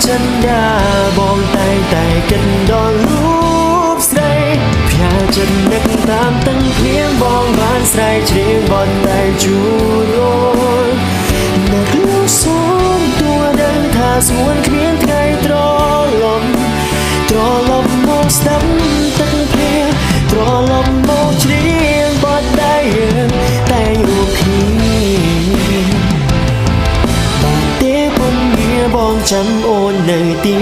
ចិនដាបងតែកិនដល់លូបស្រីផ្ញើចិត្តនឹកតាមទាំងភ្លៀងបងបានស្រែកច្រៀងបត់តែជួរយនឹកលូសូមទួដឹងថាស្មួនគ្មានថ្ងៃត្រឡប់មកស្ដាប់ទឹកភ្លៀងត្រឡប់មកច្រៀងបត់តែយើងតែរូបគ្នាបងចាំអូននៅទី